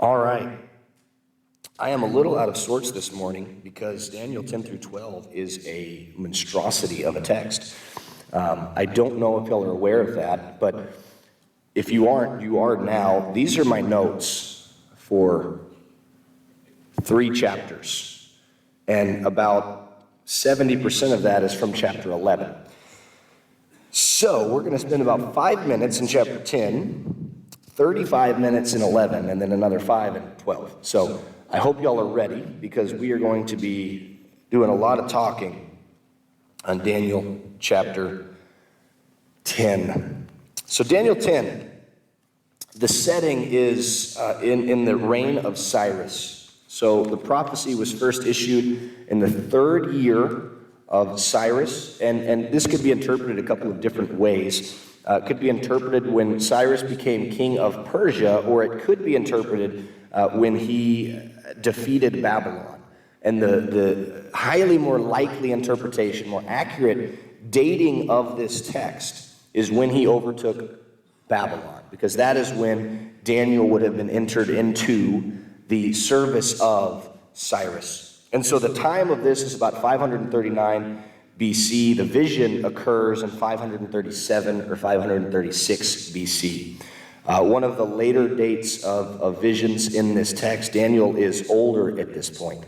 All right. I am a little out of sorts this morning because Daniel 10 through 12 is a monstrosity of a text. I don't know if y'all are aware of that, but if you aren't, you are now. These are my notes for 3 chapters, and about 70% of that is from chapter 11. So we're going to spend about 5 minutes in chapter 10, 35 minutes in 11, and then another 5 in 12. So I hope y'all are ready, because we are going to be doing a lot of talking on Daniel chapter 10. So Daniel 10, the setting is in the reign of Cyrus. So the prophecy was first issued in the 3rd year of Cyrus, and this could be interpreted a couple of different ways. It could be interpreted when Cyrus became king of Persia, or it could be interpreted when he defeated Babylon. And the highly more likely interpretation, more accurate dating of this text is when he overtook Babylon, because that is when Daniel would have been entered into the service of Cyrus. And so the time of this is about 539 BC. The vision occurs in 537 or 536 BC. One of the later dates of visions in this text, Daniel is older at this point.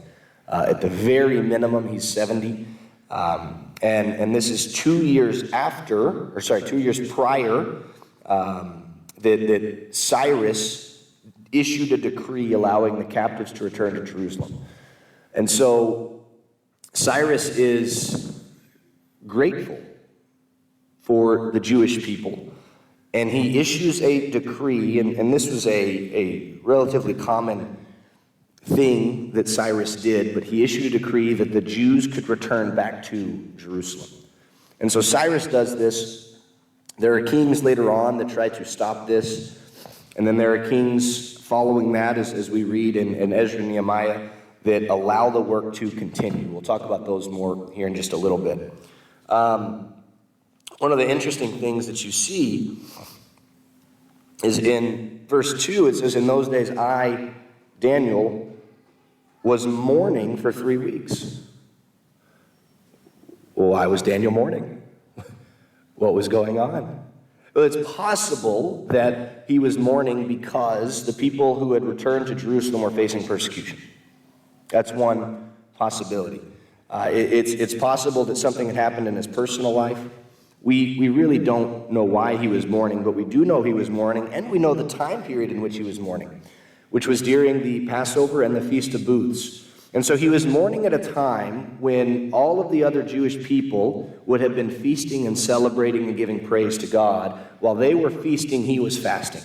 At the very minimum, he's 70. And this is 2 years prior that Cyrus issued a decree allowing the captives to return to Jerusalem. And so Cyrus is grateful for the Jewish people, and he issues a decree, and this was a relatively common thing that Cyrus did, but he issued a decree that the Jews could return back to Jerusalem. And so Cyrus does this. There are kings later on that try to stop this, and then there are kings following that, as we read in Ezra and Nehemiah, that allow the work to continue. We'll talk about those more here in just a little bit. One of the interesting things that you see is in verse 2, it says, "In those days I, Daniel, was mourning for 3 weeks." Well, why was Daniel mourning? What was going on? Well, it's possible that he was mourning because the people who had returned to Jerusalem were facing persecution. That's one possibility. It's possible that something had happened in his personal life. We really don't know why he was mourning, but we do know he was mourning, and we know the time period in which he was mourning, which was during the Passover and the Feast of Booths. And so he was mourning at a time when all of the other Jewish people would have been feasting and celebrating and giving praise to God. While they were feasting, he was fasting.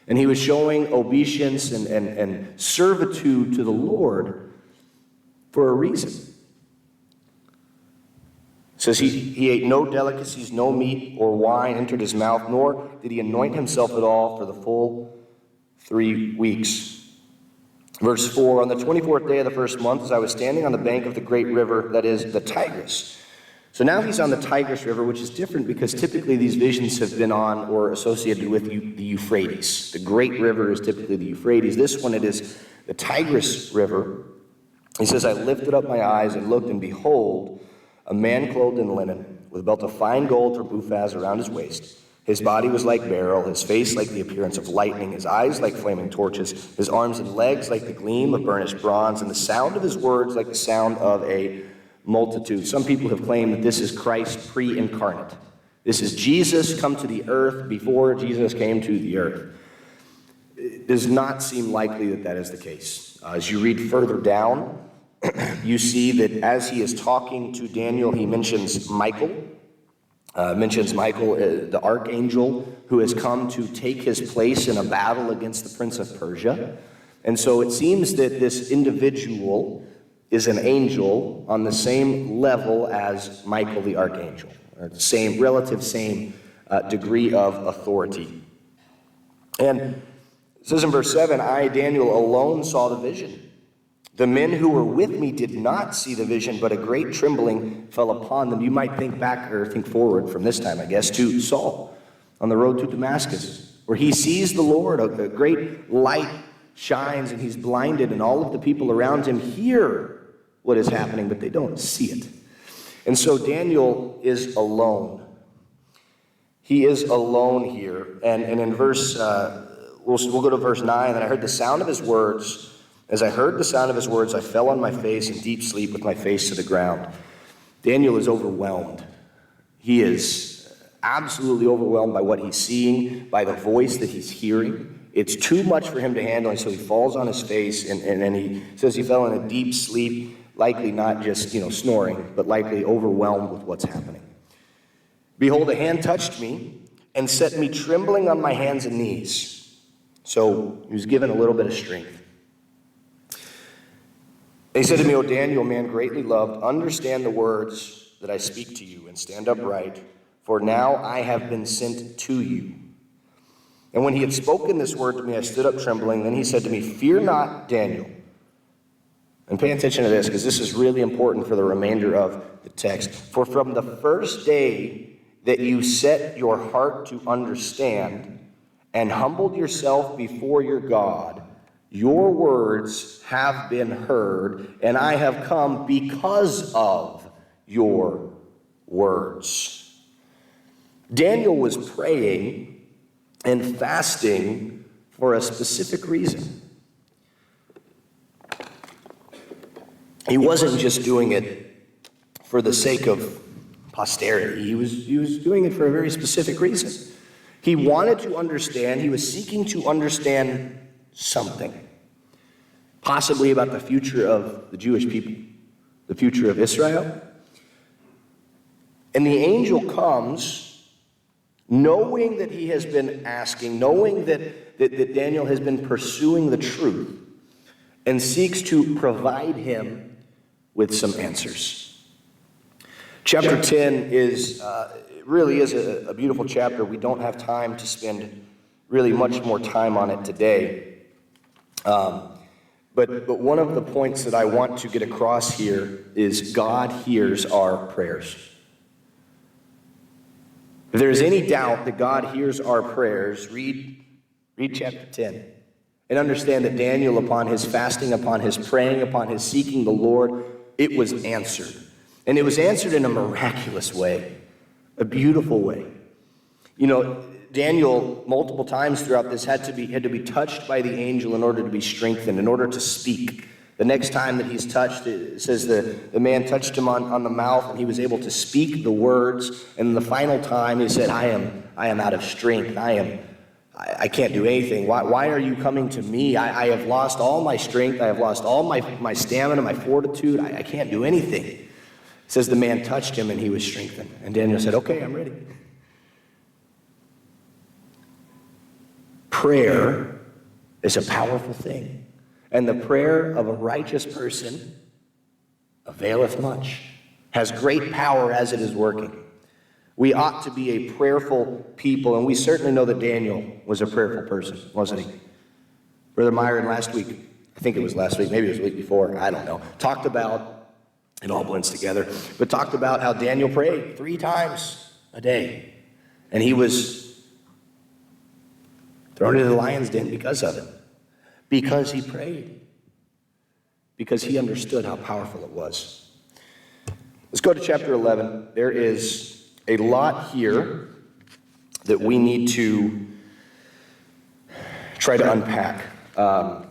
And he was showing obeisance and servitude to the Lord for a reason. It says he ate no delicacies, no meat or wine entered his mouth, nor did he anoint himself at all for the full 3 weeks. Verse 4, "On the 24th day of the first month, as I was standing on the bank of the great river, that is the Tigris." So now he's on the Tigris River, which is different because typically these visions have been on or associated with the Euphrates. The great river is typically the Euphrates. This one, it is the Tigris River. He says, "I lifted up my eyes and looked, and behold, a man clothed in linen, with a belt of fine gold from Uphaz around his waist. His body was like beryl, his face like the appearance of lightning, his eyes like flaming torches, his arms and legs like the gleam of burnished bronze, and the sound of his words like the sound of a multitude." Some people have claimed that this is Christ pre-incarnate. This is Jesus come to the earth before Jesus came to the earth. It does not seem likely that that is the case. As you read further down, you see that as he is talking to Daniel, he mentions Michael. The archangel who has come to take his place in a battle against the prince of Persia. And so it seems that this individual is an angel on the same level as Michael the archangel, or same degree of authority. And it says in verse 7, "I, Daniel, alone saw the vision. The men who were with me did not see the vision, but a great trembling fell upon them." You might think back or think forward from this time, I guess, to Saul on the road to Damascus, where he sees the Lord, a great light shines and he's blinded, and all of the people around him hear what is happening, but they don't see it. And so Daniel is alone. He is alone here. And in verse, we'll go to verse 9. And I heard the sound of his words. As I heard the sound of his words, I fell on my face in deep sleep with my face to the ground. Daniel is overwhelmed. He is absolutely overwhelmed by what he's seeing, by the voice that he's hearing. It's too much for him to handle, and so he falls on his face, and then he says he fell in a deep sleep, likely not just, snoring, but likely overwhelmed with what's happening. Behold, a hand touched me and set me trembling on my hands and knees. So he was given a little bit of strength. And he said to me, O Daniel, man greatly loved, understand the words that I speak to you and stand upright, for now I have been sent to you. And when he had spoken this word to me, I stood up trembling. Then he said to me, fear not, Daniel. And pay attention to this, because this is really important for the remainder of the text. For from the first day that you set your heart to understand and humbled yourself before your God, your words have been heard, and I have come because of your words. Daniel was praying and fasting for a specific reason. He wasn't just doing it for the sake of posterity. He was doing it for a very specific reason. He wanted to understand, he was seeking to understand something, possibly about the future of the Jewish people, the future of Israel. And the angel comes knowing that he has been asking, knowing that Daniel has been pursuing the truth, and seeks to provide him with some answers. Chapter 10 really is a beautiful chapter. We don't have time to spend really much more time on it today. But one of the points that I want to get across here is God hears our prayers. If there's any doubt that God hears our prayers, read chapter 10 and understand that Daniel, upon his fasting, upon his praying, upon his seeking the Lord, it was answered. And it was answered in a miraculous way, a beautiful way. Daniel, multiple times throughout this, had to be touched by the angel in order to be strengthened, in order to speak. The next time that he's touched, it says the man touched him on the mouth, and he was able to speak the words. And the final time, he said, I am out of strength. I can't do anything. Why are you coming to me? I have lost all my strength. I have lost all my stamina, my fortitude. I can't do anything. It says the man touched him, and he was strengthened. And Daniel said, okay, I'm ready. Prayer is a powerful thing, and the prayer of a righteous person availeth much, has great power as it is working. We ought to be a prayerful people, and we certainly know that Daniel was a prayerful person, wasn't he? Brother Myron last week, I think it was last week, maybe it was the week before, I don't know, talked about, it all blends together, but talked about how Daniel prayed 3 times a day, and he was thrown into the lion's den because of it. Because he prayed. Because he understood how powerful it was. Let's go to chapter 11. There is a lot here that we need to try to unpack. A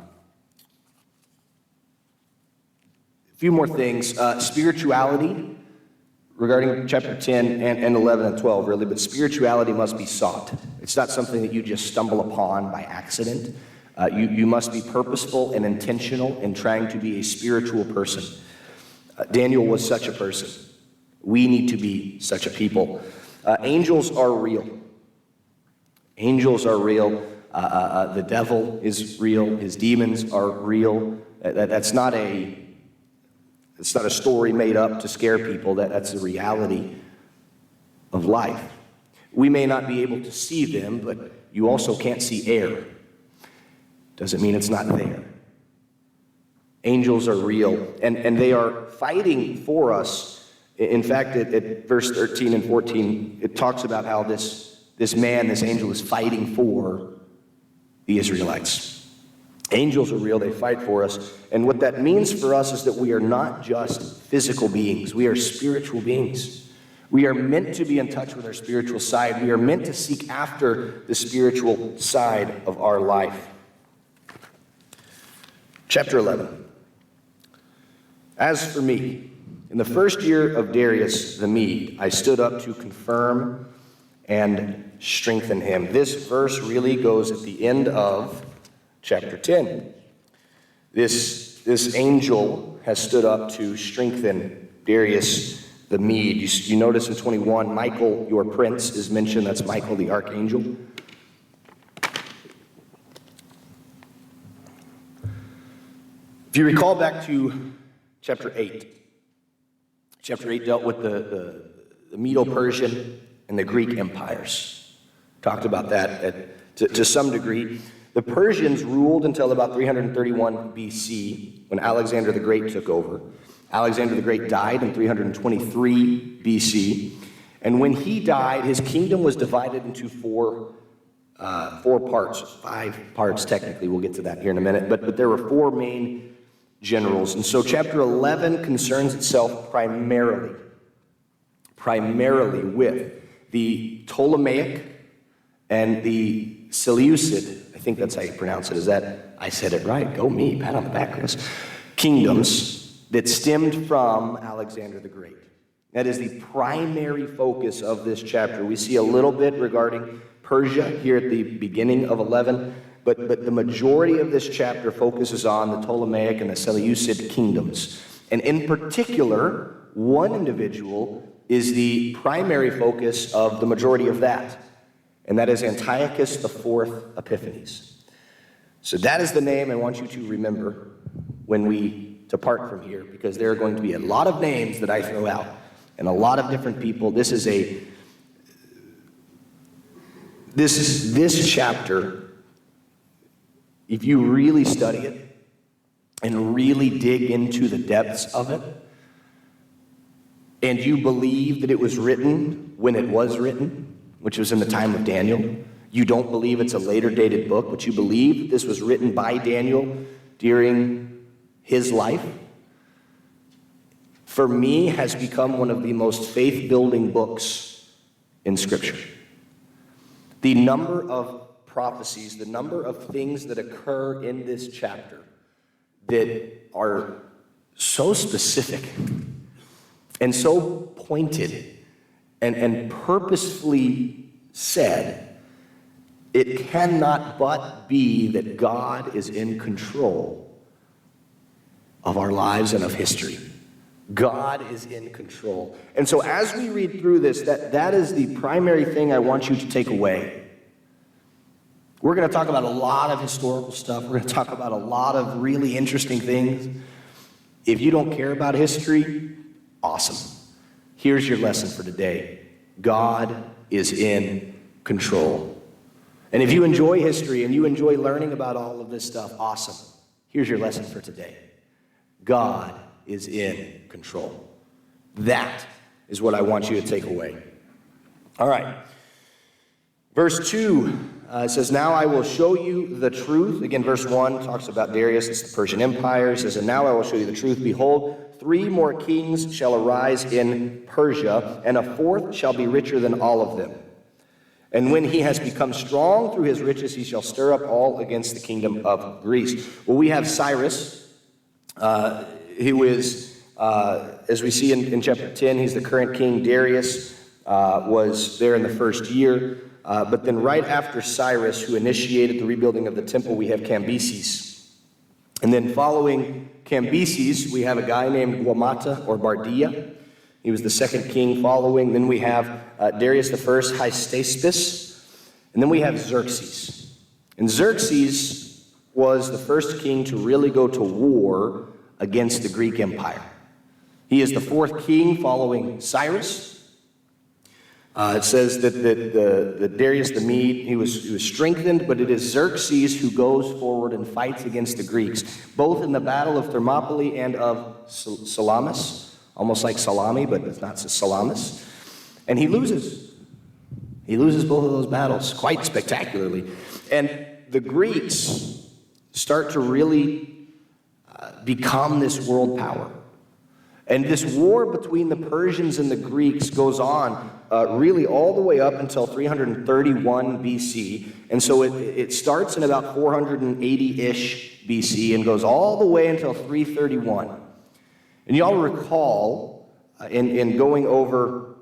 few more things. Spirituality, regarding chapter 10 and 11 and 12, really, but spirituality must be sought. It's not something that you just stumble upon by accident. You must be purposeful and intentional in trying to be a spiritual person. Daniel was such a person. We need to be such a people. Angels are real. Angels are real. The devil is real. His demons are real. It's not a story made up to scare people. That's the reality of life. We may not be able to see them, but you also can't see air. Doesn't mean it's not there. Angels are real, and they are fighting for us. In fact, at verse 13 and 14, it talks about how this angel, is fighting for the Israelites. Angels are real, they fight for us. And what that means for us is that we are not just physical beings, we are spiritual beings. We are meant to be in touch with our spiritual side. We are meant to seek after the spiritual side of our life. Chapter 11. As for me, in the first year of Darius the Mede, I stood up to confirm and strengthen him. This verse really goes at the end of chapter 10. This angel has stood up to strengthen Darius the Mede. You notice in 21, Michael, your prince, is mentioned. That's Michael the archangel. If you recall back to chapter 8, chapter 8 dealt with the Medo-Persian and the Greek empires. Talked about that to some degree. The Persians ruled until about 331 BC when Alexander the Great took over. Alexander the Great died in 323 BC. And when he died, his kingdom was divided into four parts, 5 parts technically. We'll get to that here in a minute. But there were 4 main generals. And so chapter 11 concerns itself primarily with the Ptolemaic and the Seleucid, I think that's how you pronounce it. Is that, I said it right, go me, pat on the back, Chris. Kingdoms that stemmed from Alexander the Great. That is the primary focus of this chapter. We see a little bit regarding Persia here at the beginning of 11, but the majority of this chapter focuses on the Ptolemaic and the Seleucid kingdoms. And in particular, one individual is the primary focus of the majority of that, and that is Antiochus IV Epiphanes. So that is the name I want you to remember when we depart from here, because there are going to be a lot of names that I throw out and a lot of different people. This chapter, if you really study it and really dig into the depths of it, and you believe that it was written when it was written, which was in the time of Daniel, you don't believe it's a later dated book, but you believe this was written by Daniel during his life, for me, has become one of the most faith-building books in Scripture. The number of prophecies, the number of things that occur in this chapter that are so specific and so pointed and purposefully said, it cannot but be that God is in control of our lives and of history. God is in control. And so as we read through this, that is the primary thing I want you to take away. We're going to talk about a lot of historical stuff. We're going to talk about a lot of really interesting things. If you don't care about history, awesome. Here's your lesson for today. God is in control. And if you enjoy history and you enjoy learning about all of this stuff, awesome. Here's your lesson for today. God is in control. That is what I want you to take away. All right. Verse 2 says, now I will show you the truth. Again, verse 1 talks about Darius. It's the Persian Empire. It says, and now I will show you the truth. Behold, 3 more kings shall arise in Persia, and a 4th shall be richer than all of them. And when he has become strong through his riches, he shall stir up all against the kingdom of Greece. Well, we have Cyrus, who is, as we see in chapter 10, he's the current king. Darius was there in the first year. But then right after Cyrus, who initiated the rebuilding of the temple, we have Cambyses. And then following Cambyses, we have a guy named Guamata or Bardia. He was the second king following. Then we have Darius I, Hystaspes. And then we have Xerxes. And Xerxes was the first king to really go to war against the Greek Empire. He is the 4th king following Cyrus. It says that Darius the Mede, he was strengthened, but it is Xerxes who goes forward and fights against the Greeks, both in the battle of Thermopylae and of Salamis, almost like salami, but it's not Salamis. And he loses. He loses both of those battles quite spectacularly. And the Greeks start to really become this world power. And this war between the Persians and the Greeks goes on really all the way up until 331 BC. And so it starts in about 480-ish BC and goes all the way until 331. And y'all recall in going over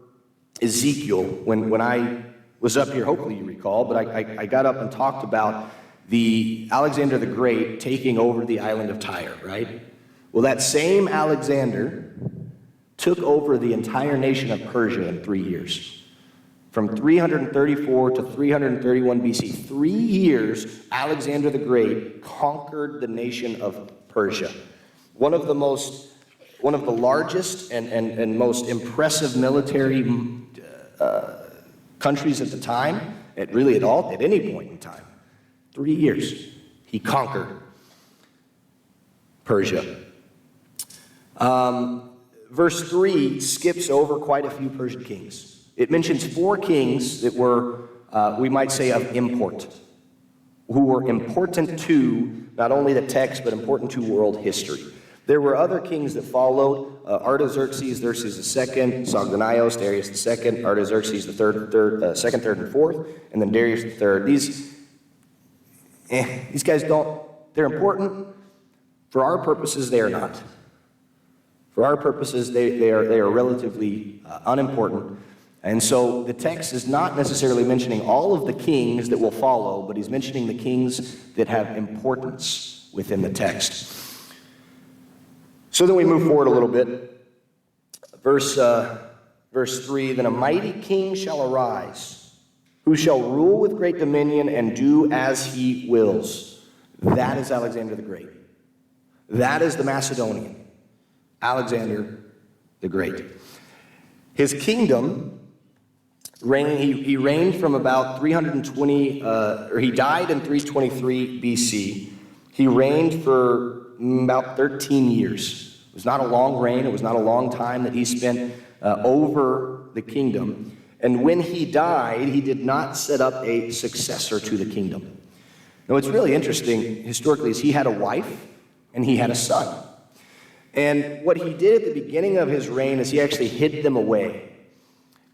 Ezekiel, when I was up here, hopefully you recall, but I got up and talked about the Alexander the Great taking over the island of Tyre, right? Well, that same Alexander took over the entire nation of Persia in 3 years. From 334 to 331 BC, 3 years, Alexander the Great conquered the nation of Persia. One of the largest and most impressive military countries at the time, at any point in time. 3 years, he conquered Persia. Verse 3 skips over quite a few Persian kings. It mentions 4 kings that were, we might say, of import, who were important to not only the text, but important to world history. There were other kings that followed, Artaxerxes, Xerxes II, Sogdianios, Darius II, Artaxerxes the second, third, and fourth, and then Darius III. These guys they're important. For our purposes, they are not. For our purposes, they are relatively unimportant. And so the text is not necessarily mentioning all of the kings that will follow, but he's mentioning the kings that have importance within the text. So then we move forward a little bit. Verse 3, then a mighty king shall arise, who shall rule with great dominion and do as he wills. That is Alexander the Great. That is the Macedonian, Alexander the Great. His kingdom, he reigned from about 320, or he died in 323 BC. He reigned for about 13 years. It was not a long reign. It was not a long time that he spent over the kingdom. And when he died, he did not set up a successor to the kingdom. Now, what's really interesting historically is he had a wife and he had a son. And what he did at the beginning of his reign is he actually hid them away.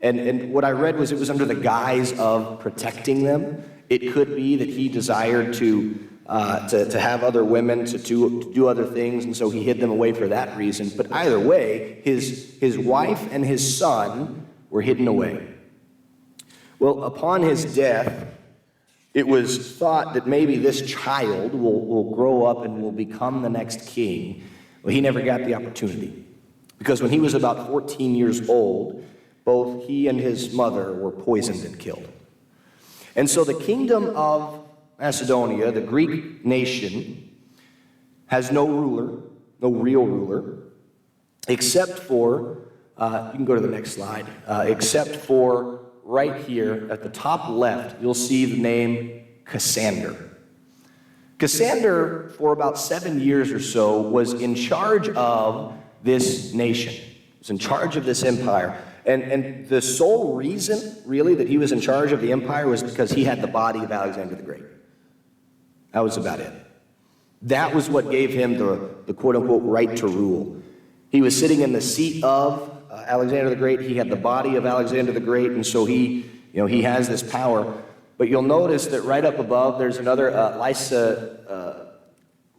And what I read was it was under the guise of protecting them. It could be that he desired to have other women to do other things, and so he hid them away for that reason. But either way, his wife and his son were hidden away. Well, upon his death, it was thought that maybe this child will grow up and will become the next king. Well, he never got the opportunity, because when he was about 14 years old, both he and his mother were poisoned and killed. And so the kingdom of Macedonia, the Greek nation, has no ruler, no real ruler, except for, you can go to the next slide, except for right here at the top left, you'll see the name Cassander. Cassander, for about 7 years or so, was in charge of this nation. He was in charge of this empire. And the sole reason, really, that he was in charge of the empire was because he had the body of Alexander the Great. That was about it. That was what gave him the quote-unquote right to rule. He was sitting in the seat of Alexander the Great. He had the body of Alexander the Great, and so he has this power. But you'll notice that right up above, there's another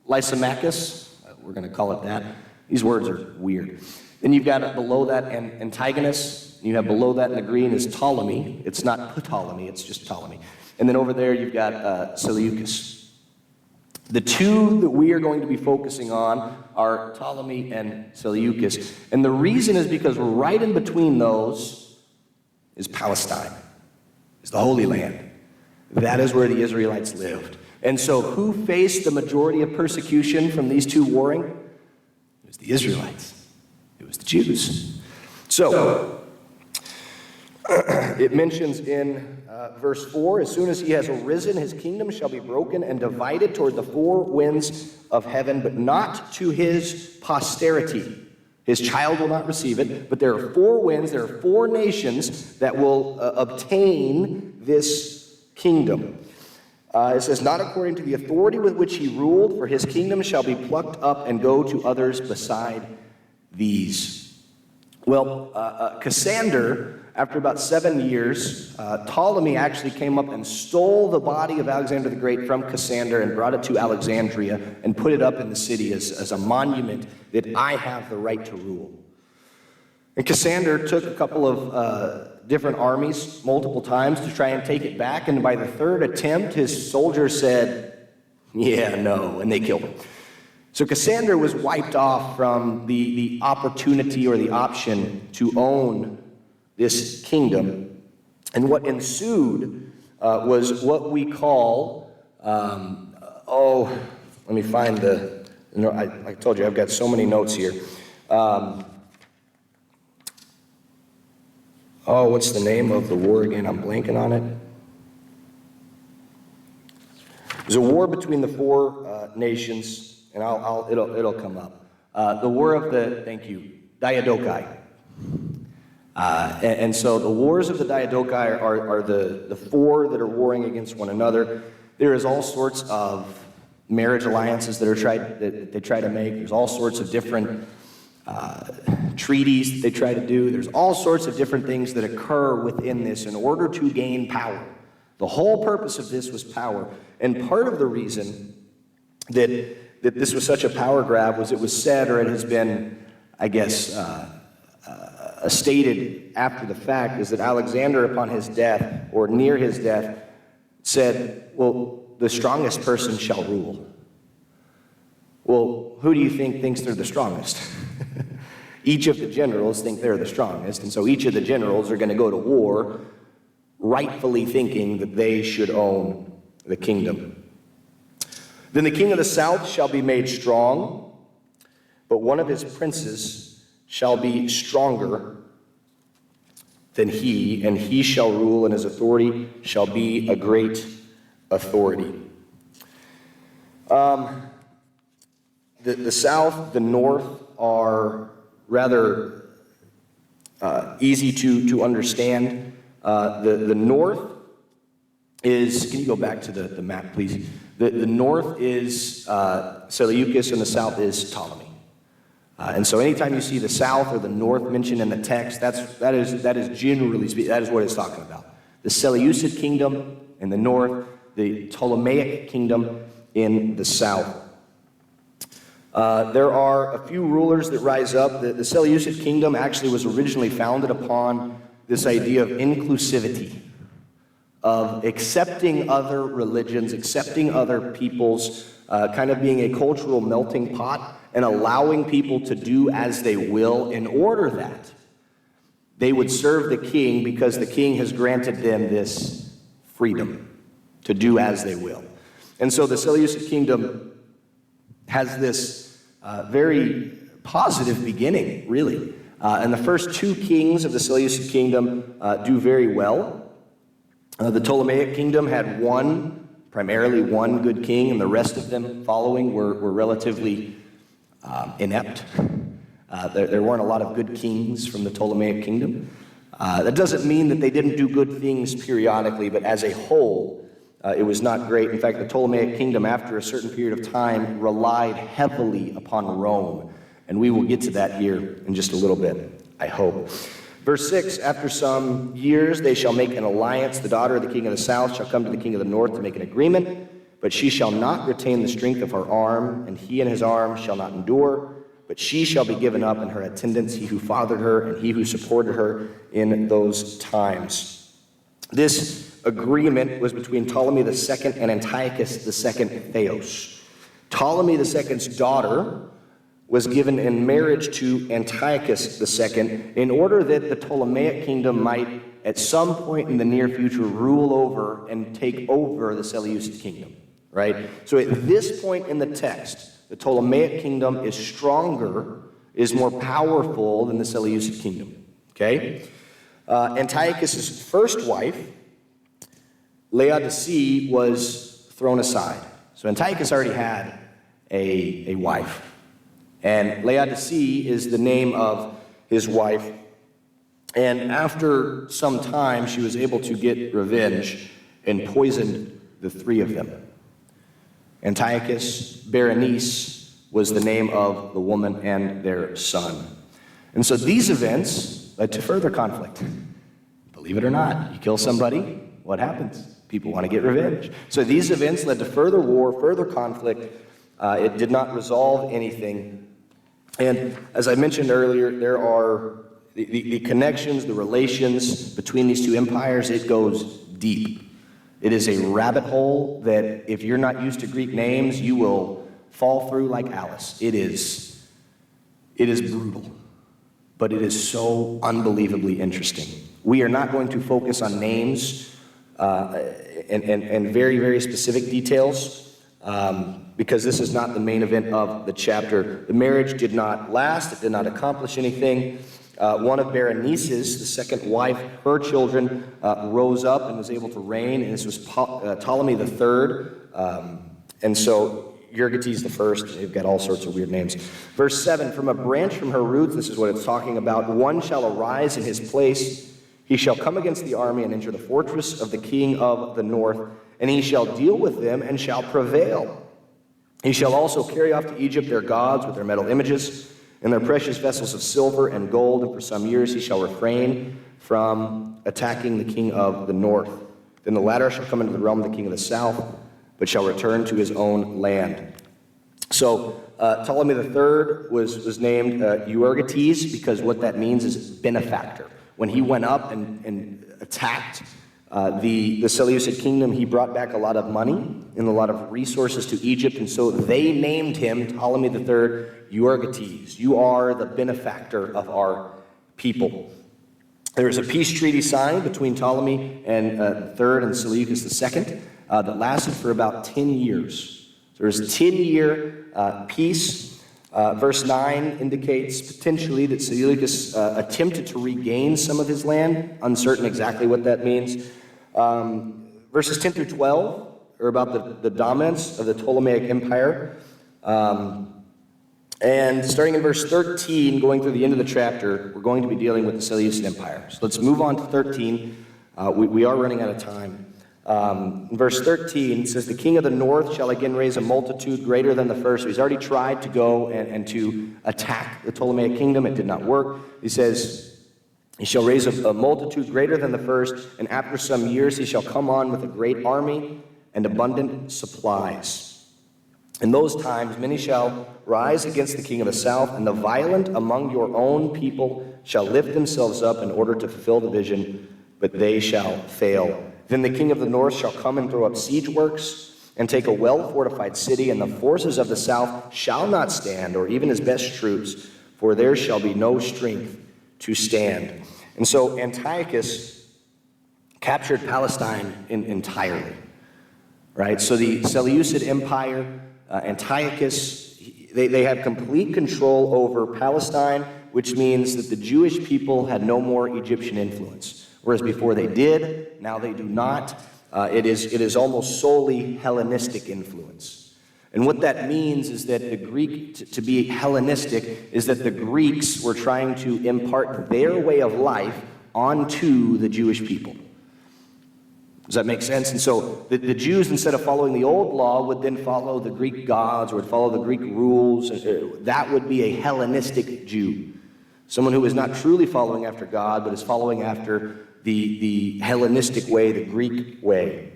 Lysimachus. We're going to call it that. These words are weird. Then you've got below that Antigonus. You have below that in the green is Ptolemy. It's not Ptolemy, it's just Ptolemy. And then over there you've got Seleucus. The two that we are going to be focusing on are Ptolemy and Seleucus. And the reason is because right in between those is Palestine, is the Holy Land. That is where the Israelites lived. And so who faced the majority of persecution from these two warring? It was the Israelites. It was the Jews. So, it mentions in verse 4, as soon as he has arisen, his kingdom shall be broken and divided toward the four winds of heaven, but not to his posterity. His child will not receive it, but there are four winds, there are four nations that will obtain this kingdom. It says, not according to the authority with which he ruled, for his kingdom shall be plucked up and go to others beside these. Well, Cassander, after about 7 years, Ptolemy actually came up and stole the body of Alexander the Great from Cassander and brought it to Alexandria and put it up in the city as a monument that I have the right to rule. And Cassander took a couple of different armies multiple times to try and take it back, and by the third attempt, his soldiers said, yeah, no, and they killed him. So Cassander was wiped off from the opportunity or the option to own this kingdom. And what ensued was what we call, let me find I told you I've got so many notes here. What's the name of the war again? I'm blanking on it. There's a war between the four nations, and it'll come up. The war of Diadochi. And so the wars of the Diadochi are the four that are warring against one another. There is all sorts of marriage alliances that they try to make. There's all sorts of different treaties that they try to do. There's all sorts of different things that occur within this in order to gain power. The whole purpose of this was power. And part of the reason that this was such a power grab was it was said, or it has been, I guess, stated after the fact, is that Alexander, upon his death, or near his death, said, well, the strongest person shall rule. Well, who do you think thinks they're the strongest? Each of the generals think they're the strongest, and so each of the generals are going to go to war rightfully thinking that they should own the kingdom. Then the king of the south shall be made strong, but one of his princes shall be stronger than he, and he shall rule, and his authority shall be a great authority. The south, the north are rather easy to understand. The north is, can you go back to the map, please? The north is Seleucus, and the south is Ptolemy. And so anytime you see the south or the north mentioned in the text, that is generally speaking, that is what it's talking about. The Seleucid kingdom in the north, the Ptolemaic kingdom in the south. There are a few rulers that rise up. The Seleucid kingdom actually was originally founded upon this idea of inclusivity, of accepting other religions, accepting other peoples, kind of being a cultural melting pot, and allowing people to do as they will in order that they would serve the king, because the king has granted them this freedom to do as they will. And so the Seleucid kingdom has this very positive beginning, really. And the first two kings of the Seleucid kingdom do very well. The Ptolemaic kingdom had primarily one good king, and the rest of them following were relatively inept. There weren't a lot of good kings from the Ptolemaic kingdom. That doesn't mean that they didn't do good things periodically, but as a whole, it was not great. In fact, the Ptolemaic kingdom, after a certain period of time, relied heavily upon Rome. And we will get to that here in just a little bit, I hope. Verse 6, after some years they shall make an alliance. The daughter of the king of the south shall come to the king of the north to make an agreement, but she shall not retain the strength of her arm, and he and his arm shall not endure. But she shall be given up, and her attendants, he who fathered her, and he who supported her in those times. This agreement was between Ptolemy II and Antiochus II Theos. Ptolemy II's daughter was given in marriage to Antiochus II in order that the Ptolemaic kingdom might, at some point in the near future, rule over and take over the Seleucid kingdom, right? So at this point in the text, the Ptolemaic kingdom is stronger, is more powerful than the Seleucid kingdom, okay? Antiochus' first wife, Laodice, was thrown aside. So Antiochus already had a wife. And Laodice is the name of his wife. And after some time, she was able to get revenge and poisoned the three of them. Antiochus, Berenice was the name of the woman and their son. And so these events led to further conflict. Believe it or not, you kill somebody, what happens? People want to get revenge. So these events led to further war, further conflict. It did not resolve anything. And as I mentioned earlier, there are the connections, the relations between these two empires. It goes deep. It is a rabbit hole that if you're not used to Greek names, you will fall through like Alice. It is brutal, but it is so unbelievably interesting. We are not going to focus on names and very, very specific details because this is not the main event of the chapter. The marriage did not last. It did not accomplish anything. One of Berenice's, the second wife, her children rose up and was able to reign, and this was Ptolemy III. And so Euergetes the first, they've got all sorts of weird names. Verse 7, from a branch from her roots, this is what it's talking about, one shall arise in his place. He shall come against the army and enter the fortress of the king of the north, and he shall deal with them and shall prevail. He shall also carry off to Egypt their gods with their metal images, and their precious vessels of silver and gold, and for some years he shall refrain from attacking the king of the north. Then the latter shall come into the realm of the king of the south, but shall return to his own land. So Ptolemy III was named Euergetes because what that means is benefactor. When he went up and attacked the Seleucid kingdom, he brought back a lot of money and a lot of resources to Egypt, and so they named him, Ptolemy III, Euergetes. You are the benefactor of our people. There was a peace treaty signed between Ptolemy and III and Seleucus II that lasted for about 10 years. So there was a 10-year peace. Verse 9 indicates potentially that Seleucus attempted to regain some of his land. Uncertain exactly what that means. Verses 10 through 12 are about the dominance of the Ptolemaic Empire. And starting in verse 13, going through the end of the chapter, we're going to be dealing with the Seleucid Empire. So let's move on to 13. We are running out of time. In verse 13, it says, the king of the north shall again raise a multitude greater than the first. So he's already tried to go and to attack the Ptolemaic kingdom. It did not work. He says, he shall raise a multitude greater than the first, and after some years he shall come on with a great army and abundant supplies. In those times many shall rise against the king of the south, and the violent among your own people shall lift themselves up in order to fulfill the vision, but they shall fail. Then the king of the north shall come and throw up siege works and take a well-fortified city, and the forces of the south shall not stand, or even his best troops, for there shall be no strength to stand. And so Antiochus captured Palestine entirely, right? So the Seleucid Empire, Antiochus, they had complete control over Palestine, which means that the Jewish people had no more Egyptian influence. Whereas before they did, now they do not. It is almost solely Hellenistic influence. And what that means is that the Greek, to be Hellenistic, is that the Greeks were trying to impart their way of life onto the Jewish people. Does that make sense? And so the Jews, instead of following the old law, would then follow the Greek gods or would follow the Greek rules. That would be a Hellenistic Jew. Someone who is not truly following after God, but is following after the Hellenistic way, the Greek way.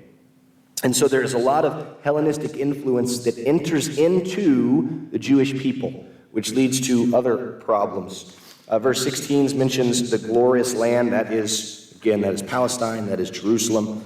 And so there's a lot of Hellenistic influence that enters into the Jewish people, which leads to other problems. Verse 16 mentions the glorious land. That is Palestine, that is Jerusalem.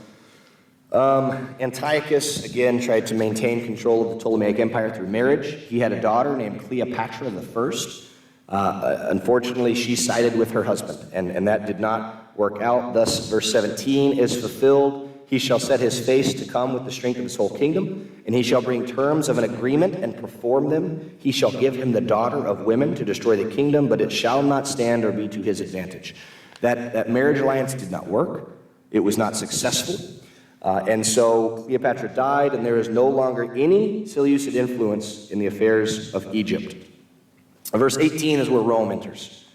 Antiochus, again, tried to maintain control of the Ptolemaic Empire through marriage. He had a daughter named Cleopatra the First. Unfortunately, she sided with her husband, and that did not work out. Thus, verse 17 is fulfilled. He shall set his face to come with the strength of his whole kingdom, and he shall bring terms of an agreement and perform them. He shall give him the daughter of women to destroy the kingdom, but it shall not stand or be to his advantage. That marriage alliance did not work. It was not successful. And so Cleopatra died, and there is no longer any Seleucid influence in the affairs of Egypt. Verse 18 is where Rome enters.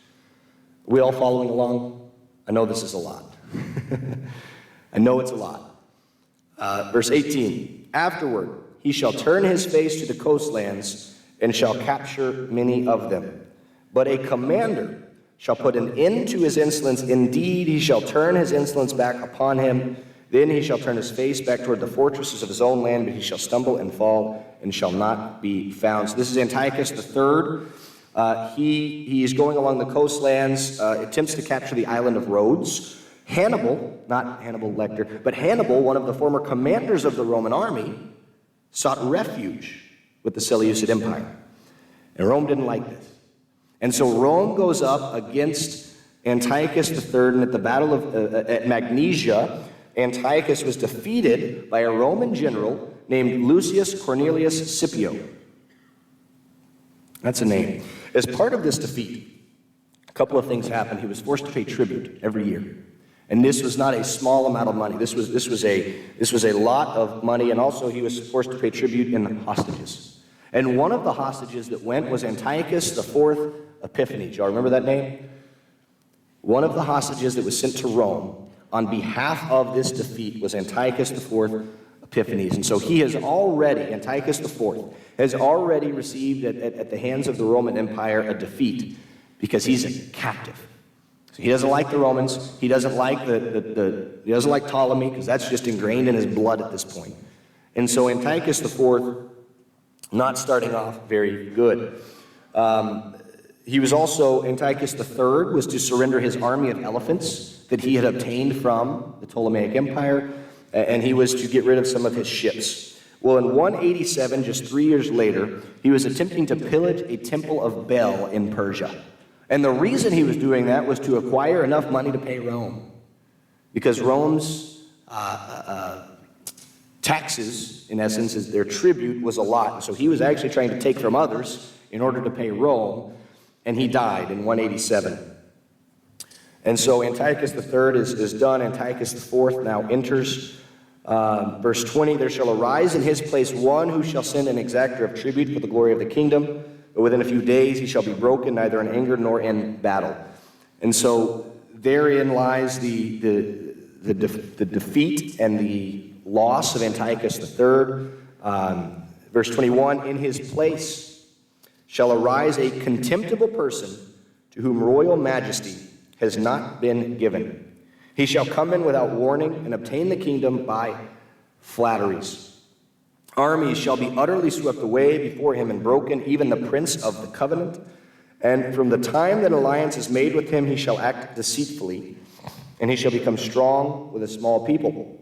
Are we all following along? I know this is a lot. I know it's a lot. Verse 18, afterward he shall turn his face to the coastlands and shall capture many of them. But a commander shall put an end to his insolence. Indeed, he shall turn his insolence back upon him. Then he shall turn his face back toward the fortresses of his own land, but he shall stumble and fall and shall not be found. So this is Antiochus III. He is going along the coastlands, attempts to capture the island of Rhodes. Hannibal, not Hannibal Lecter, but Hannibal, one of the former commanders of the Roman army, sought refuge with the Seleucid Empire. And Rome didn't like this. And so Rome goes up against Antiochus III, and at the battle of at Magnesia, Antiochus was defeated by a Roman general named Lucius Cornelius Scipio. That's a name. As part of this defeat, a couple of things happened. He was forced to pay tribute every year. And this was not a small amount of money. This was a lot of money, and also he was forced to pay tribute in hostages. And one of the hostages that went was Antiochus IV Epiphanes. Y'all remember that name? One of the hostages that was sent to Rome on behalf of this defeat was Antiochus IV Epiphanes. And so he has already, Antiochus IV, has already received at the hands of the Roman Empire a defeat because he's a captive. So he doesn't like the Romans. He doesn't like he doesn't like Ptolemy because that's just ingrained in his blood at this point. And so Antiochus IV, not starting off very good. He was also, Antiochus III was to surrender his army of elephants that he had obtained from the Ptolemaic Empire, and he was to get rid of some of his ships. Well, in 187, just 3 years later, he was attempting to pillage a temple of Bel in Persia. And the reason he was doing that was to acquire enough money to pay Rome. Because Rome's taxes, in essence, their tribute was a lot. So he was actually trying to take from others in order to pay Rome, and he died in 187. And so Antiochus III is done. Antiochus IV now enters. Verse 20, there shall arise in his place one who shall send an exactor of tribute for the glory of the kingdom. But within a few days he shall be broken, neither in anger nor in battle. And so therein lies the defeat and the loss of Antiochus III. Verse 21, in his place shall arise a contemptible person to whom royal majesty has not been given. He shall come in without warning and obtain the kingdom by flatteries. Armies shall be utterly swept away before him and broken, even the prince of the covenant. And from the time that alliance is made with him, he shall act deceitfully, and he shall become strong with a small people.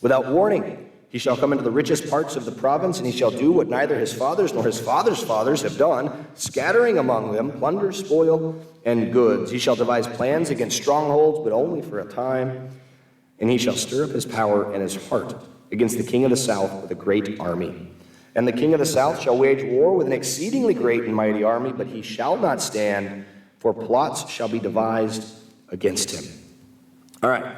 Without warning, he shall come into the richest parts of the province, and he shall do what neither his fathers nor his fathers' fathers have done, scattering among them plunder, spoil, and goods. He shall devise plans against strongholds, but only for a time. And he shall stir up his power and his heart against the king of the south with a great army. And the king of the south shall wage war with an exceedingly great and mighty army, but he shall not stand, for plots shall be devised against him. All right,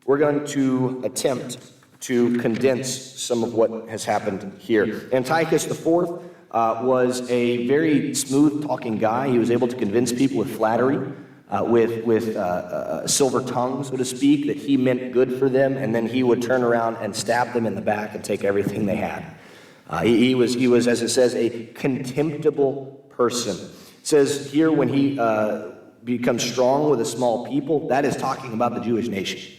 we're going to attempt to condense some of what has happened here. Antiochus IV was a very smooth-talking guy. He was able to convince people with flattery, with silver tongue, so to speak, that he meant good for them, and then he would turn around and stab them in the back and take everything they had. He was, as it says, a contemptible person. It says here when he becomes strong with a small people, that is talking about the Jewish nation.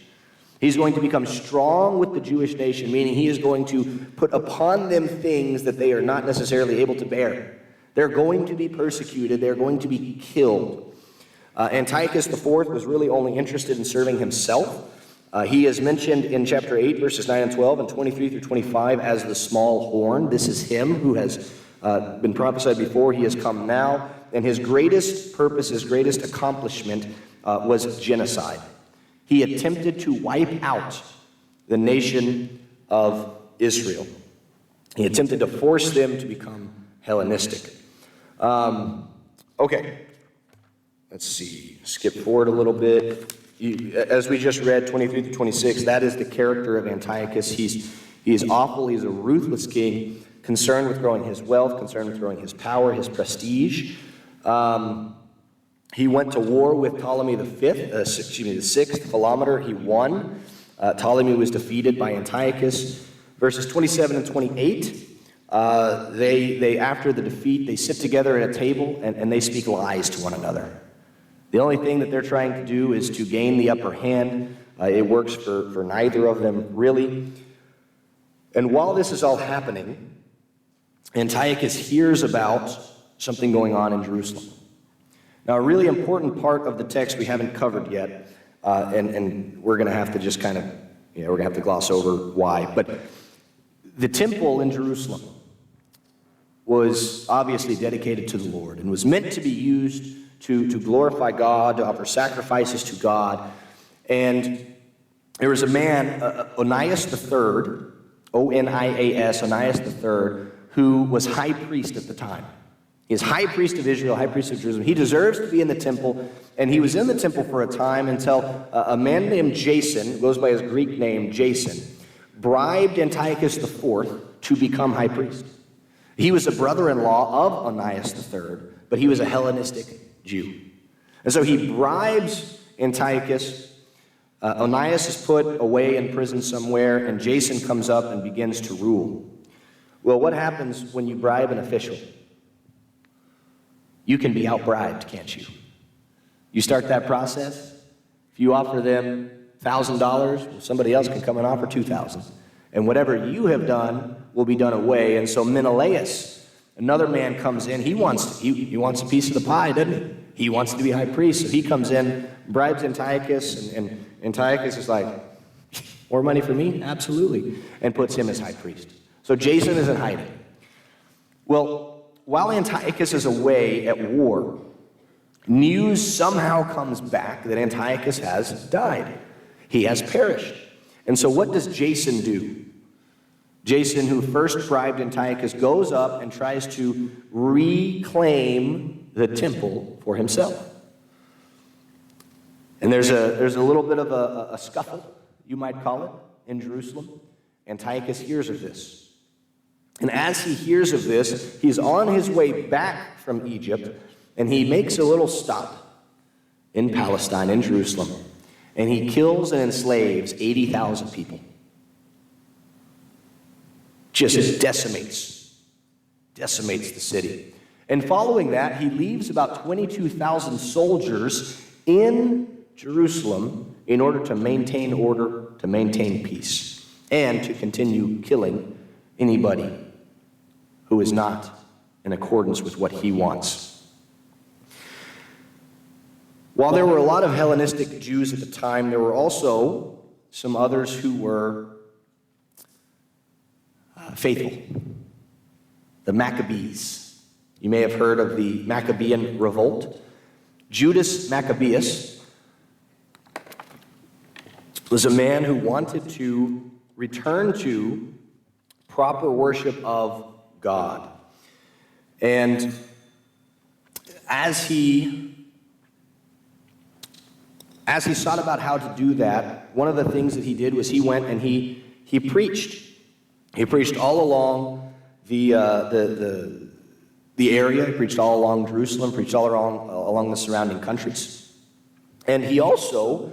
He's going to become strong with the Jewish nation, meaning he is going to put upon them things that they are not necessarily able to bear. They're going to be persecuted. They're going to be killed. Antiochus IV was really only interested in serving himself. He is mentioned in chapter 8, verses 9 and 12, and 23 through 25 as the small horn. This is him who has been prophesied before. He has come now, and his greatest purpose, his greatest accomplishment was genocide. He attempted to wipe out the nation of Israel. He attempted to force them to become Hellenistic. Okay, let's see. Skip forward a little bit. As we just read, 23 to 26, that is the character of Antiochus. He is awful. He's a ruthless king, concerned with growing his wealth, concerned with growing his power, his prestige. He went to war with Ptolemy the sixth Philometor. He won. Ptolemy was defeated by Antiochus. Verses 27 and 28, they after the defeat, they sit together at a table and they speak lies to one another. The only thing that they're trying to do is to gain the upper hand. It works for neither of them, really. And while this is all happening, Antiochus hears about something going on in Jerusalem. Now, a really important part of the text we haven't covered yet, and we're going to have to just kind of, we're going to have to gloss over why. But the temple in Jerusalem was obviously dedicated to the Lord and was meant to be used to glorify God, to offer sacrifices to God. And there was a man, Onias III, O-N-I-A-S, Onias III, who was high priest at the time. He is high priest of Israel, high priest of Jerusalem. He deserves to be in the temple, and he was in the temple for a time until a man named Jason, goes by his Greek name, Jason, bribed Antiochus IV to become high priest. He was a brother-in-law of Onias III, but he was a Hellenistic Jew. And so he bribes Antiochus. Onias is put away in prison somewhere, and Jason comes up and begins to rule. Well, what happens when you bribe an official? You can be outbribed, can't you? You start that process. If you offer them $1,000, well, somebody else can come and offer $2,000. And whatever you have done will be done away. And so Menelaus, another man, comes in. He wants a piece of the pie, doesn't he? He wants to be high priest. So he comes in, bribes Antiochus, and Antiochus is like, more money for me? Absolutely. And puts him as high priest. So Jason is in hiding. Well, while Antiochus is away at war, news somehow comes back that Antiochus has died. He has perished. And so what does Jason do? Jason, who first bribed Antiochus, goes up and tries to reclaim the temple for himself. And there's a little bit of a scuffle, you might call it, in Jerusalem. Antiochus hears of this. And as he hears of this, he's on his way back from Egypt, and he makes a little stop in Palestine, in Jerusalem, and he kills and enslaves 80,000 people. Just decimates the city. And following that, he leaves about 22,000 soldiers in Jerusalem in order to maintain order, to maintain peace, and to continue killing anybody who is not in accordance with what he wants. While there were a lot of Hellenistic Jews at the time, there were also some others who were faithful. The Maccabees. You may have heard of the Maccabean revolt. Judas Maccabeus was a man who wanted to return to proper worship of God. And as he sought about how to do that, one of the things that he did was he went and he preached. He preached all along the area. He preached all along Jerusalem, preached all along the surrounding countries. And he also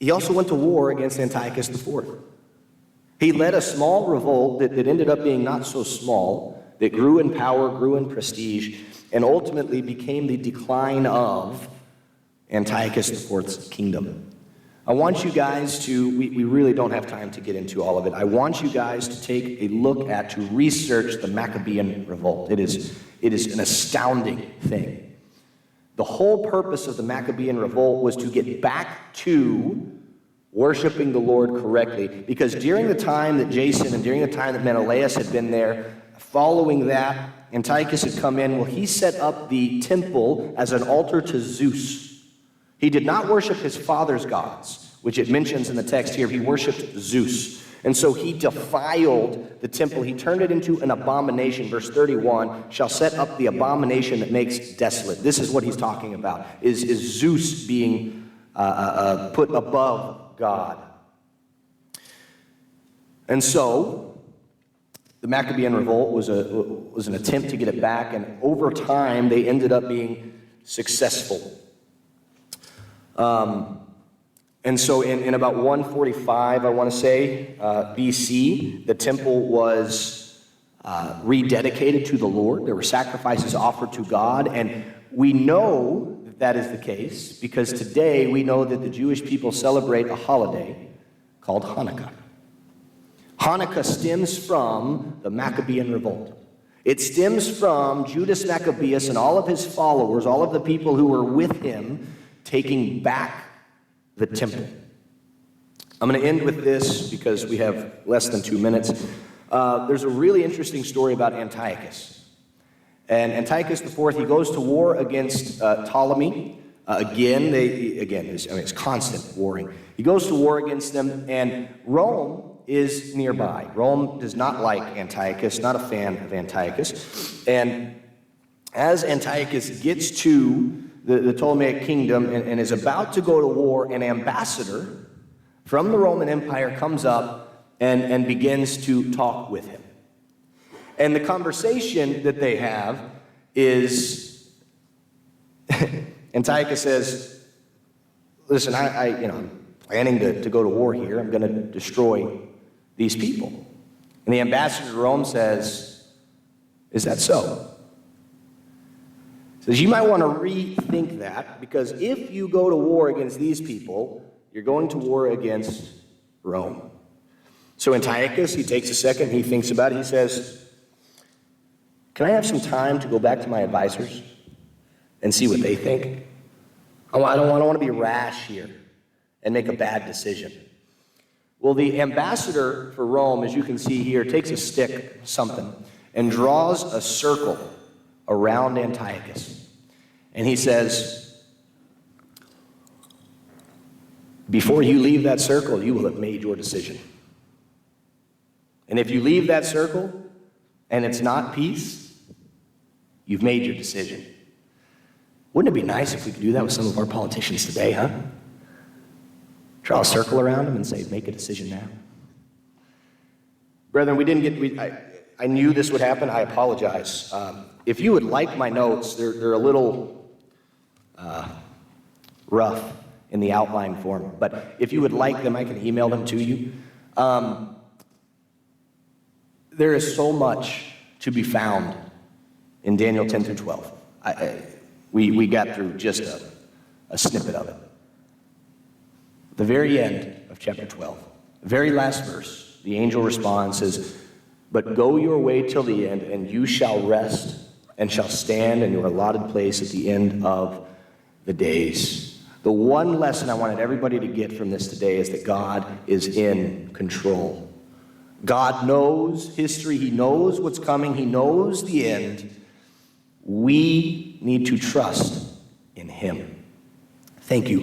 went to war against Antiochus IV. He led a small revolt that ended up being not so small, that grew in power, grew in prestige, and ultimately became the decline of Antiochus IV's kingdom. I want you guys to, we really don't have time to get into all of it. I want you guys to take a look at, to research the Maccabean revolt. It is an astounding thing. The whole purpose of the Maccabean revolt was to get back to worshiping the Lord correctly, because during the time that Jason and during the time that Menelaus had been there, following that, Antiochus had come in. Well, he set up the temple as an altar to Zeus. He did not worship his father's gods, which it mentions in the text here. He worshiped Zeus. And so he defiled the temple. He turned it into an abomination. Verse 31, shall set up the abomination that makes desolate. This is what he's talking about, is Zeus being put above God. And so the Maccabean revolt was an attempt to get it back, and over time they ended up being successful. And so in about 145, I want to say, BC, the temple was rededicated to the Lord. There were sacrifices offered to God, and we know that that is the case because today we know that the Jewish people celebrate a holiday called Hanukkah. Hanukkah stems from the Maccabean revolt. It stems from Judas Maccabeus and all of his followers, all of the people who were with him, taking back the temple. I'm going to end with this because we have less than 2 minutes. There's a really interesting story about Antiochus. And Antiochus IV, he goes to war against Ptolemy. It's constant warring. He goes to war against them, and Rome is nearby. Rome does not like Antiochus, not a fan of Antiochus. And as Antiochus gets to the Ptolemaic kingdom and is about to go to war, an ambassador from the Roman Empire comes up and begins to talk with him. And the conversation that they have is, Antiochus says, listen, I'm planning to go to war here. I'm going to destroy these people. And the ambassador to Rome says, is that so? He says, you might want to rethink that, because if you go to war against these people, you're going to war against Rome. So Antiochus, he takes a second, he thinks about it, he says, can I have some time to go back to my advisors and see what they think? I don't want to be rash here and make a bad decision. Well, the ambassador for Rome, as you can see here, takes a stick, something, and draws a circle around Antiochus. And he says, before you leave that circle, you will have made your decision. And if you leave that circle and it's not peace, you've made your decision. Wouldn't it be nice if we could do that with some of our politicians today, huh? Draw a circle around them and say, make a decision now. Brethren, I knew this would happen. I apologize. If you would like my notes, they're a little rough in the outline form, but if you would like them, I can email them to you. There is so much to be found in Daniel 10 through 12. We got through just a snippet of it. The very end of chapter 12, the very last verse, the angel responds, says, but go your way till the end, and you shall rest and shall stand in your allotted place at the end of the days. The one lesson I wanted everybody to get from this today is that God is in control. God knows history. He knows what's coming. He knows the end. We need to trust in Him. Thank you.